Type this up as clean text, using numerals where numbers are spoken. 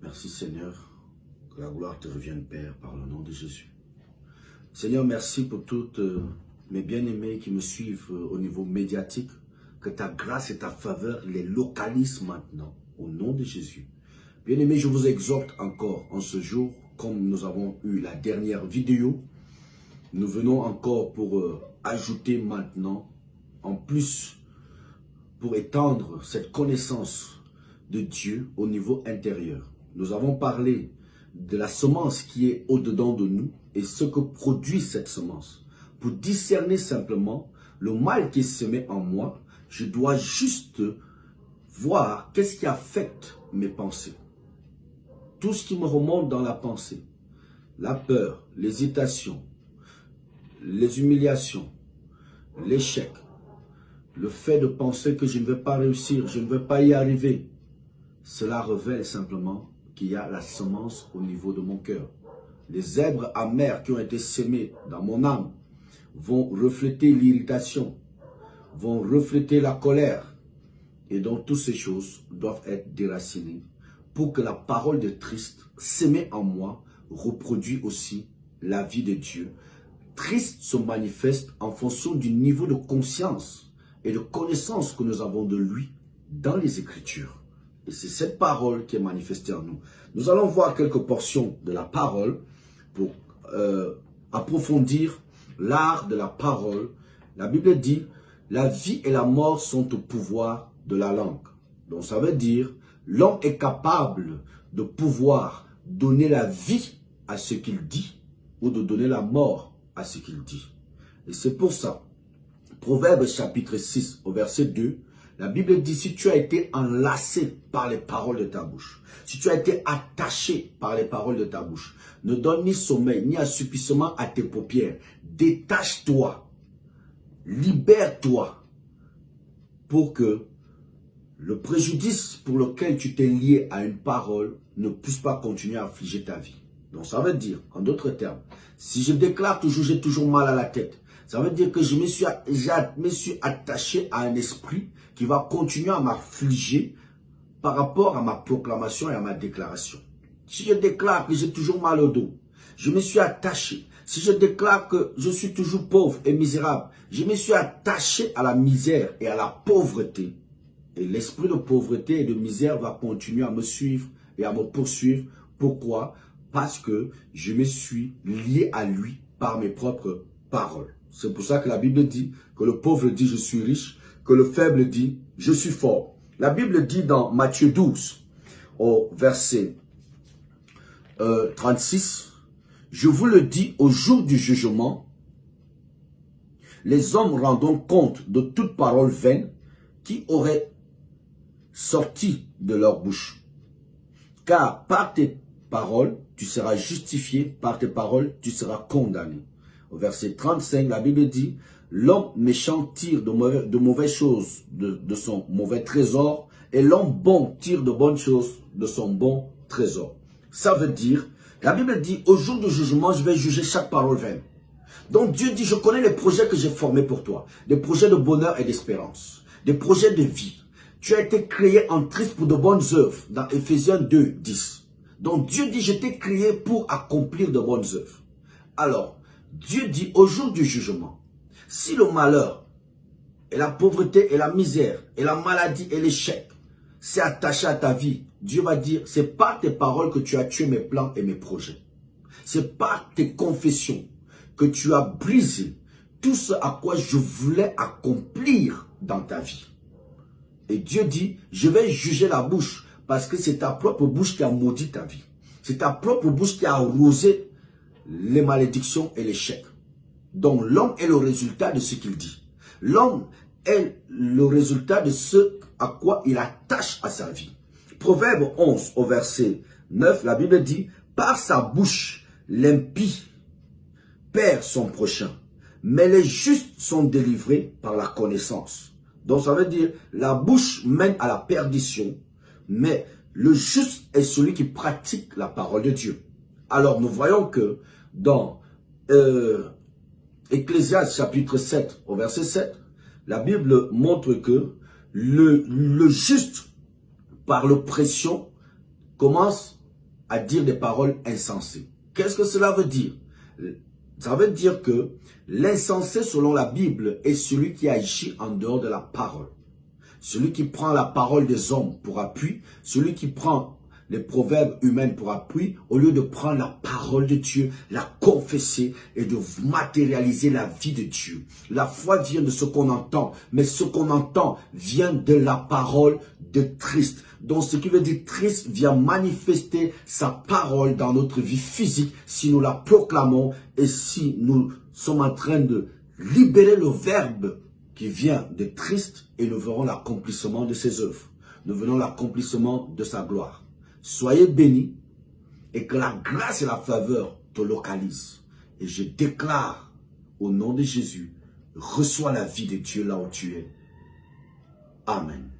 Merci Seigneur, que la gloire te revienne Père par le nom de Jésus. Seigneur, merci pour toutes mes bien-aimés qui me suivent au niveau médiatique, que ta grâce et ta faveur les localisent maintenant au nom de Jésus. Bien-aimés, je vous exhorte encore en ce jour, comme nous avons eu la dernière vidéo, nous venons encore pour ajouter maintenant, en plus, pour étendre cette connaissance de Dieu au niveau intérieur. Nous avons parlé de la semence qui est au-dedans de nous et ce que produit cette semence. Pour discerner simplement le mal qui est semé en moi, je dois juste voir qu'est-ce qui affecte mes pensées. Tout ce qui me remonte dans la pensée, la peur, l'hésitation, les humiliations, l'échec, le fait de penser que je ne vais pas réussir, je ne vais pas y arriver, cela révèle simplement qu'il y a la semence au niveau de mon cœur. Les herbes amères qui ont été semées dans mon âme vont refléter l'irritation, vont refléter la colère. Et donc toutes ces choses doivent être déracinées pour que la parole de Christ semée en moi reproduise aussi la vie de Dieu. Christ se manifeste en fonction du niveau de conscience et de connaissance que nous avons de lui dans les Écritures. Et c'est cette parole qui est manifestée en nous. Nous allons voir quelques portions de la parole pour approfondir l'art de la parole. La Bible dit, la vie et la mort sont au pouvoir de la langue. Donc ça veut dire, l'homme est capable de pouvoir donner la vie à ce qu'il dit ou de donner la mort à ce qu'il dit. Et c'est pour ça, Proverbe chapitre 6 au verset 2, la Bible dit, si tu as été enlacé par les paroles de ta bouche, si tu as été attaché par les paroles de ta bouche, ne donne ni sommeil, ni assoupissement à tes paupières. Détache-toi, libère-toi, pour que le préjudice pour lequel tu t'es lié à une parole ne puisse pas continuer à affliger ta vie. Donc ça veut dire, en d'autres termes, si je déclare toujours, j'ai toujours mal à la tête, ça veut dire que je me suis attaché à un esprit qui va continuer à m'affliger par rapport à ma proclamation et à ma déclaration. Si je déclare que j'ai toujours mal au dos, je me suis attaché. Si je déclare que je suis toujours pauvre et misérable, je me suis attaché à la misère et à la pauvreté. Et l'esprit de pauvreté et de misère va continuer à me suivre et à me poursuivre. Pourquoi? Parce que je me suis lié à lui par mes propres paroles. C'est pour ça que la Bible dit que le pauvre dit je suis riche, que le faible dit je suis fort. La Bible dit dans Matthieu 12, au verset 36, je vous le dis, au jour du jugement, les hommes rendront compte de toute parole vaine qui aurait sorti de leur bouche. Car par tes paroles, tu seras justifié, par tes paroles, tu seras condamné. Au verset 35, la Bible dit, l'homme méchant tire de mauvaises choses de son mauvais trésor, et l'homme bon tire de bonnes choses de son bon trésor. Ça veut dire, la Bible dit, au jour du jugement, je vais juger chaque parole vaine. Donc Dieu dit, je connais les projets que j'ai formés pour toi, des projets de bonheur et d'espérance, des projets de vie. Tu as été créé en Christ pour de bonnes œuvres, dans Éphésiens 2, 10. Donc Dieu dit, je t'ai créé pour accomplir de bonnes œuvres. Alors, Dieu dit, au jour du jugement, si le malheur, et la pauvreté, et la misère, et la maladie, et l'échec, s'est attaché à ta vie, Dieu va dire, c'est par tes paroles que tu as tué mes plans et mes projets. C'est par tes confessions que tu as brisé tout ce à quoi je voulais accomplir dans ta vie. Et Dieu dit, je vais juger la bouche, parce que c'est ta propre bouche qui a maudit ta vie. C'est ta propre bouche qui a arrosé les malédictions et l'échec. Donc l'homme est le résultat de ce qu'il dit. L'homme est le résultat de ce à quoi il attache à sa vie. Proverbe 11 au verset 9, la Bible dit, par sa bouche, l'impie perd son prochain, mais les justes sont délivrés par la connaissance. Donc ça veut dire, la bouche mène à la perdition, mais le juste est celui qui pratique la parole de Dieu. Alors nous voyons que dans Ecclésiaste chapitre 7 au verset 7, la Bible montre que le juste, par l'oppression, commence à dire des paroles insensées. Qu'est-ce que cela veut dire? Ça veut dire que l'insensé selon la Bible est celui qui agit en dehors de la parole. Celui qui prend la parole des hommes pour appui, celui qui prend les proverbes humains pour appui, au lieu de prendre la parole de Dieu, la confesser et de matérialiser la vie de Dieu. La foi vient de ce qu'on entend, mais ce qu'on entend vient de la parole de Christ. Donc ce qui veut dire Christ vient manifester sa parole dans notre vie physique si nous la proclamons et si nous sommes en train de libérer le verbe qui vient de Christ et nous verrons l'accomplissement de ses œuvres. Nous verrons l'accomplissement de sa gloire. Soyez bénis et que la grâce et la faveur te localisent. Et je déclare au nom de Jésus, reçois la vie de Dieu là où tu es. Amen.